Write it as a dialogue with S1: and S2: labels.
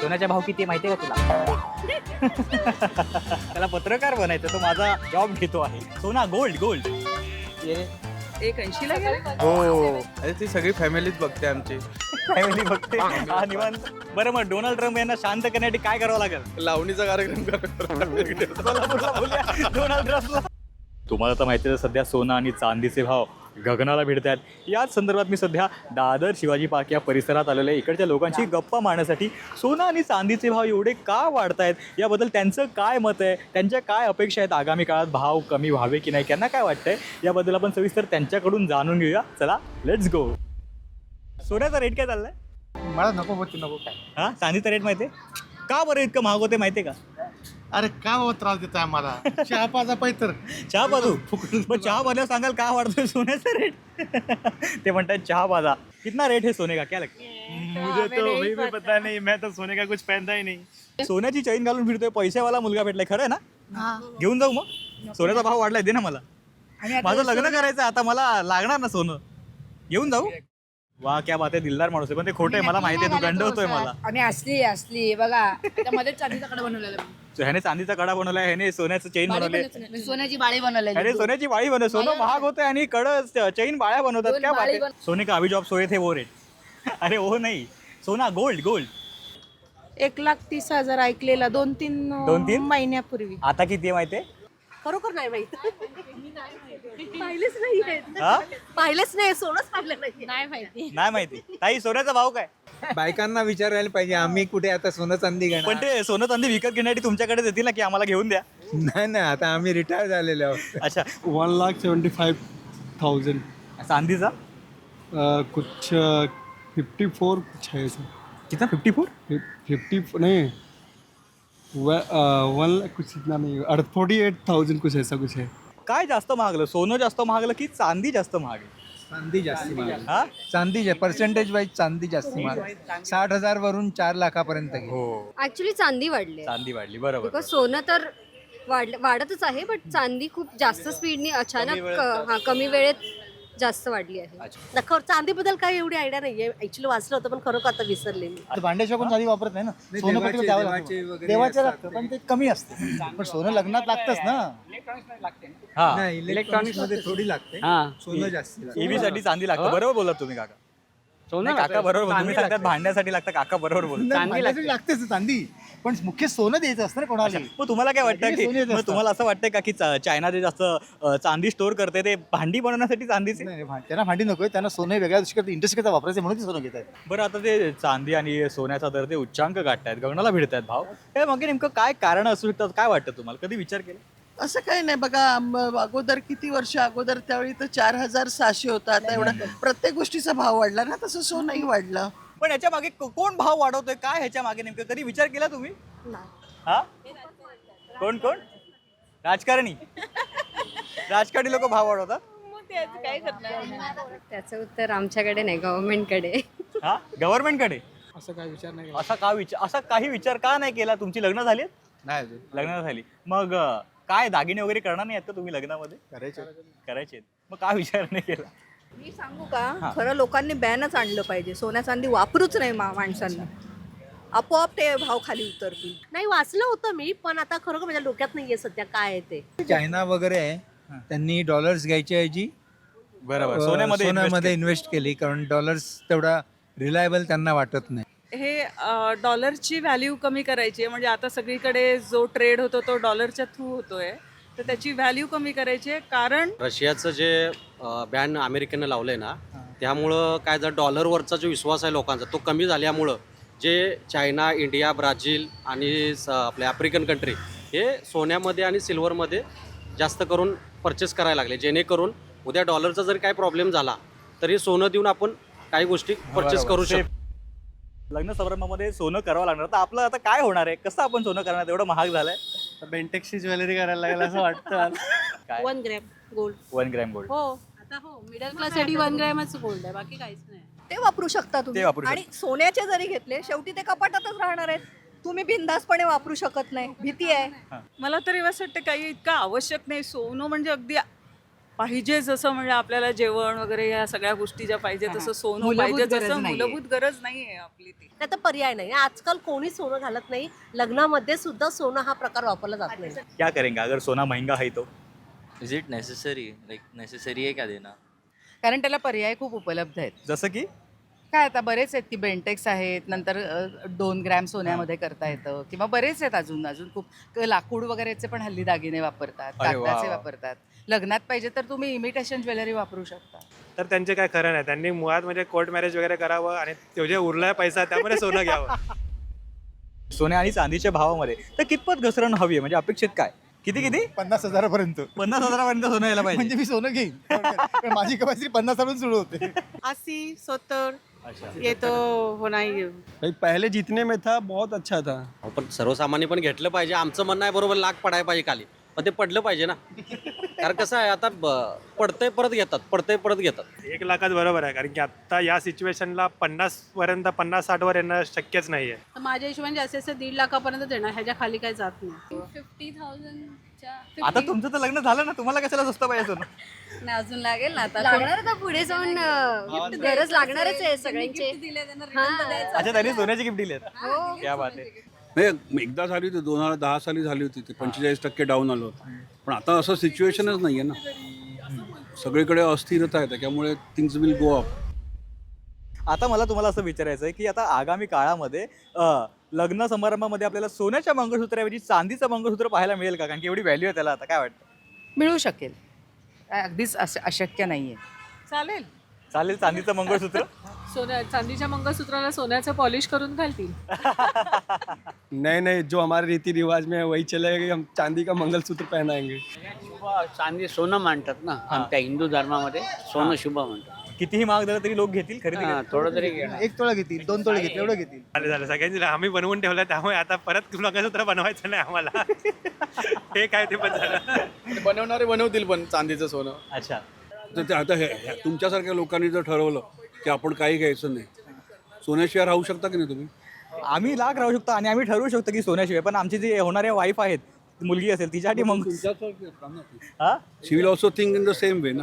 S1: सोन्याचा भाव किती माहिती आहे का तुला? त्याला पत्रकार बनायचं, तो माझा जॉब घेतो आहे. सोना गोल्ड गोल्ड
S2: 180 ला गेला.
S3: हो अरे ती सगळी फॅमिलीच बघते आमची.
S1: फॅमिली बघते. हा निवांत. बरं मग डोनाल्ड ट्रम्प यांना शांत करण्यासाठी काय करावं लागेल?
S3: लावणीचा कार्यक्रम
S1: डोनाल्ड ट्रम्पला. तुम्हाला तर माहिती आहे सध्या सोनं आणि चांदीचे भाव गगनाला भिडत आहेत. याच संदर्भात मी सध्या दादर शिवाजी पार्क या परिसरात आलेलो आहे. इकडच्या लोकांची गप्पा मारण्यासाठी सोनं आणि चांदीचे भाव एवढे का वाढत आहेत याबद्दल त्यांचं काय मत आहे, त्यांच्या काय अपेक्षा आहेत, आगामी काळात भाव कमी व्हावे की नाही, त्यांना काय वाटतंय याबद्दल आपण सविस्तर त्यांच्याकडून जाणून घेऊया. चला लेट्स गो. सोन्याचा रेट काय चाललाय?
S4: मला नको बोलते नको काय.
S1: हां, चांदीचा रेट माहिती आहे का? बरं इतकं महाग होते माहिती आहे का?
S4: अरे का बाबा त्रास देताय आम्हाला? चहा पाजा पाहिजे तर
S1: चहा पाजू. मग चहा पाजल्यावर सांगाल का वाढतोय सोन्याचा रेट? ते म्हणतात चहा पाजा. कितना रेट है सोने का, क्या लगता है?
S5: मुझे तो वही भी पता नहीं, मैं तो सोने का कुछ पहनता ही नहीं.
S1: सोन्याची चैन घालून फिरतोय, पैसेवाला मुलगा भेटलाय, खरं आहे ना? घेऊन जाऊ मग. सोन्याचा भाव वाढलाय, दे ना मला. माझं लग्न करायचं आता, मला लागणार ना सोनं. घेऊन जाऊ. वा क्या बात आहे, दिलदार माणूस आहे. पण ते खोटं आहे, मला माहिती आहे, तू गंडवतोय मला.
S2: आणि असली बघा त्यामध्ये चांदीचा कडा बनवलेला.
S1: ह्याने चांदीचा कडा बनवलाय, ह्याने सोन्याचं चैन बनवलंय,
S2: सोन्याची बाळी बनवलेली.
S1: अरे सोन्याची बाळी बनव. सोनं महाग होतंय आणि चैन बाळ्या बनवतात. क्या बात आहे. सोने का अभी जो आप सोए थे वो रेट. अरे वो नाही, सोना गोल्ड गोल्ड
S6: 1,30,000 ऐकलेला 2-3
S1: 2-3
S6: महिन्यापूर्वी.
S1: आता किती आहे माहिती आहे?
S6: खरोखर नाही माहित. पाहिलेच नाही.
S1: हा?
S6: पाहिलेच नाही, सोनच पाहिलं नाही माहिती.
S1: नाही माहिती. ताई सोन्याचा भाव काय?
S7: बायकांना विचारायला पाहिजे, आम्ही कुठे आता सोनं चांदी
S1: पण
S7: घेणार?
S1: ते सोनं चांदी विकत घेण्यासाठी तुमच्याकडे येतील ना की आम्हाला घेऊन द्या?
S7: नाही ना, आता आम्ही रिटायर झालेलो आहोत.
S1: अच्छा.
S8: 1,75,000
S1: चांदीचा
S8: कुछ 54 कुछ है ऐसा.
S1: कितना 54?
S8: 50 नहीं 1 लाख कुछ इतना नहीं, 48,000 कुछ ऐसा कुछ है.
S1: काय जास्त महागलं, सोनं जास्त महागलं की चांदी जास्त महाग आहे?
S7: चांदी जास्ती महाग.
S1: हा?
S7: चांदी पर्सेंटेज वाईज चांदी जास्ती महाग. 60,000 वरून 4 लाखापर्यंत गेली.
S1: हो,
S9: ऍक्च्युली चांदी वाढली आहे.
S1: चांदी वाढली, बरोबर.
S9: बिकॉज सोनं तर वाढतच आहे, बट चांदी खूप जास्त स्पीडनी अचानक कमी वेळेत जास्त वाढली आहे.
S6: चांदीबद्दल काही एवढी आयडिया नाहीये. ऍक्च्युली वाचलं होतं पण खरोखर आता विसरले मी.
S4: भांड्याशिवाय कोण चांदी वापरत नाही ना. सोनं
S7: देवाचे-
S4: कुठे द्यावं
S7: देवाचे
S4: लागतं.
S7: वगैरे
S4: देवाचे
S7: असतात.
S4: लागतं पण ते कमी असते. पण सोनं लग्नात लागतंच ना.
S1: हा,
S7: नाही, इलेक्ट्रॉनिक्स मध्ये थोडी लागते, सोनं जास्ती लागते.
S1: ईव्ही साठी चांदी लागतं. बरोबर बोलत तुम्ही काका. नाही, काका बरोबर बोलत. तुम्ही सांगतात भांड्यासाठी लागतं, काका बरोबर बोलत.
S4: भांड्यासाठी लागतेच चांदी, पण मुख्य सोनं द्यायचं असतं ना कोणाला.
S1: मग तुम्हाला काय वाटतं
S4: सोने
S1: की
S4: येत
S1: मग
S4: असतात.
S1: तुम्हाला असं वाटतं का की चायना जे जास्त चांदी स्टोअर करते ते भांडी बनवण्यासाठी चांदीचे?
S4: नाही, त्यांना भांडी नकोय, त्यांना सोनं वेगळ्या दृष्टीकडे इंडस्ट्रीकडे वापरायचं म्हणून ते सोनं घेत आहेत.
S1: बरं, आता ते चांदी आणि सोन्याचा दर ते उच्चांक गाठतायत, गगनाला भिडतायत भाव. हे मग नेमकं काय कारण असू शकतात, काय वाटतं तुम्हाला? कधी विचार केला?
S2: असं काही नाही बघा. अगोदर किती वर्ष अगोदर त्यावेळी तर 4,600 होता. आता एवढा प्रत्येक गोष्टीचा भाव वाढला ना, तसं सोनंही वाढलं.
S1: पण याच्या मागे कोण भाव वाढवतोय, काय ह्याच्या मागे नेमकं कधी विचार केला तुम्ही? हा, कोण कोण? राजकारणी. राजकारणी लोक भाव वाढवतात.
S9: त्याचं उत्तर आमच्याकडे नाही, गव्हर्नमेंटकडे.
S1: हा, गव्हर्नमेंटकडे.
S8: असं काय विचार नाही.
S1: असा काही विचार का नाही केला? तुमची लग्न झाली आहेत?
S4: नाही अजून.
S1: लग्न झाली मग काय दागिने वगैरे करणार नाही आहेत का तुम्ही लग्नामध्ये? करायचे. मग काय विचार नाही केला?
S2: मी सांगू का, खरं लोकांनी बॅनच आणलं पाहिजे. सोन्या चांदी वापरूच नाही माणसांना. आपोआप ते भाव खाली उतरतील.
S6: नाही, वाचलं होतं मी, पण आता खरोखर माझ्या डोक्यात नाहीये सध्या काय आहे ते.
S7: चायना वगैरे आहे, त्यांनी डॉलर्स घ्यायच्या ऐवजी
S1: बरोबर, सोन्यामध्ये
S7: सोन्यामध्ये इन्व्हेस्ट केली, कारण डॉलर्स तेवढा रिलायबल त्यांना वाटत नाही.
S10: हे डॉलरची व्हॅल्यू कमी करायची आहे. म्हणजे आता सगळीकडे जो ट्रेड होतो तो डॉलरच्या थ्रू होतोय, तर त्याची व्हॅल्यू कमी करायची आहे. कारण
S11: रशियाचं जे बॅन अमेरिकेनं लावलंय ना, त्यामुळं काय जर डॉलरवरचा जो विश्वास आहे लोकांचा तो कमी झाल्यामुळं जे चायना, इंडिया, ब्राझील आणि आपले आफ्रिकन कंट्री हे सोन्यामध्ये आणि सिल्वरमध्ये जास्त करून परचेस करायला लागले, जेणेकरून उद्या डॉलरचा जर काय प्रॉब्लेम झाला तरी सोनं देऊन आपण काही गोष्टी परचेस करू शकतो.
S1: लग्न समारंभामध्ये सोनं करावं लागणार, तर आपलं आता काय होणार आहे? कसं आपण सोनं करणार? एवढं महाग झालंय.
S5: बेंटेक्सची ज्वेलरी करायला लागेल असं वाटतं.
S1: काय?
S6: 1 ग्रॅम गोल्ड.
S1: 1 gram gold.
S6: हो, आता हो, मिडल क्लास साठी 1 ग्रॅमच गोल्ड आहे, बाकी काहीच नाही.
S2: ते वापरू शकता
S1: ते
S2: तुम्ही.
S1: वापरू
S2: आणि सोन्याचे जरी घेतले, शेवटी ते कपाटातच राहणार आहेत. तुम्ही बिनधास्तपणे वापरू शकत नाही, भीती आहे.
S10: मला तरी असं वाटतं काही इतकं आवश्यक नाही. सोनं म्हणजे अगदी पाहिजे जसं म्हणजे आपल्याला जेवण वगैरे या सगळ्या गोष्टी ज्या पाहिजे तसं सोनं
S12: मूलभूत
S10: पाहिजे
S12: गरज
S10: तसं
S12: नाहीये.
S10: मूलभूत गरज नाही आहे आपली ती.
S6: नाही तर पर्याय नाही. आजकाल कोणी सोनं घालत नाही. लग्नामध्ये सुद्धा सोनं हा प्रकार वापरला जात नाही.
S1: क्या करेंगे अगर सोना महंगा है तो?
S11: Is it necessary like necessary आहे का देणं?
S12: कारण त्याला पर्याय खूप उपलब्ध आहेत.
S1: जसं की
S12: काय आता बरेच आहेत की बेंटेक्स आहेत, नंतर 2 ग्रॅम सोन्यामध्ये करता येतं, किंवा बरेच आहेत अजून अजून खूप लाकूड वगैरेचे पण हल्ली दागिने वापरतात,
S1: अरे वा
S12: कागदाचे
S1: वा.
S12: वापरतात. लग्नात पाहिजे तर तुम्ही इमिटेशन ज्वेलरी वापरू शकता.
S5: तर त्यांचे काय खरं नाही. त्यांनी मुळात म्हणजे कोर्ट मॅरेज वगैरे करावं आणि तो जे उरलाय पैसा त्यामध्ये सोनं घ्यावं.
S1: सोन्या आणि चांदीच्या भावामध्ये तर कितपत घसरण हवी आहे, म्हणजे अपेक्षित काय? किती
S4: 50,000पर्यंत
S1: 50,000पर्यंत सोनं यायला पाहिजे.
S4: म्हणजे मी सोनं घेईन. पण माझी कपॅसिटी 50,000 सुरू होते.
S12: 80, 70
S1: अच्छा.
S12: ये तो होना ही है.
S8: भाई पहले जितने में था बहुत अच्छा था.
S11: पण सर्वसामान्य पण घेतलं पाहिजे. आमचं म्हणणं आहे बरोबर लाख पडायला पाहिजे खाली, पण ते पडलं पाहिजे ना. कारण कसं आहे आता पडतंय परत घेतात.
S5: 1 लाखात बरोबर आहे, कारण की आता या सिच्युएशनला 50पर्यंत 50-60वर येणं शक्यच नाही आहे.
S10: तर माझ्या हिशोबाने जास्तीत जास्त 1.5 लाखापर्यंत देणार, ह्याच्या खाली काही जात नाही.
S9: 50,000च्या
S1: आता तुमचं तर लग्न झालं ना, तुम्हाला कशाला स्वस्त पाहिजे सोनं?
S9: नाही अजून लागेल ना आता. लागणार आता पुढे जाऊन गरज लागणारच आहे सगळ्यांचे.
S1: अच्छा, त्यांनी सोन्याची गिफ्ट दिली आहे. क्या बात आहे.
S8: नाही एकदा झाली होती 2010 साली झाली होती ती 45% डाऊन आलं होतं. पण आता असं सिच्युएशनच नाही आहे ना, सगळीकडे अस्थिरता आहे, त्यामुळे थिंग्स विल गो अप.
S1: आता मला तुम्हाला असं विचारायचं आहे की आता आगामी काळामध्ये लग्न समारंभामध्ये आपल्याला सोन्याच्या मंगळसूत्राऐवजी चांदीचं मंगळसूत्र पाहायला मिळेल का? कारण की एवढी व्हॅल्यू आहे त्याला. आता काय वाटतं?
S12: मिळू शकेल, काय अगदीच अशक्य नाहीये.
S10: चालेल.
S1: चालेल चांदीचं मंगळसूत्र?
S10: चांदीच्या मंगळसूत्राला सोन्याचं पॉलिश करून घालतील.
S8: नहीं जो हमारे रीति रिवाज में है वही चलेगा, हम चांदी का मंगलसूत्र पहनाएंगे.
S12: चांदी सोनं मानतात ना आमच्या हिंदू धर्मामध्ये. सोनं शुभ म्हणतात.
S1: कितीही महाग झालं तरी लोक घेतील, खरेदी करतील.
S12: थोडं तरी
S4: 1 तोळा घेतील, 2 तोळे घेतील, एवढं घेतील.
S5: झालं सगळ्यांनी आम्ही बनवून ठेवलं, त्यामुळे आता परत मंगळसूत्र बनवायचं नाही आम्हाला. हे काय ते पण झालं.
S3: बनवणारे बनवतील पण चांदीचं सोनं.
S1: अच्छा.
S8: तर ते आता तुमच्यासारख्या लोकांनी जर ठरवलं की आपण काही घ्यायचं नाही, सोन्याशिवाय राहू शकता की नाही तुम्ही?
S1: आम्ही लाख राहू शकतो आणि आम्ही ठरवू शकतो की सोन्याशिवाय, पण आमची जी होणाऱ्या वाईफ आहेत, मुलगी असेल तिच्यासाठी मग
S8: she will also think in the same way ना.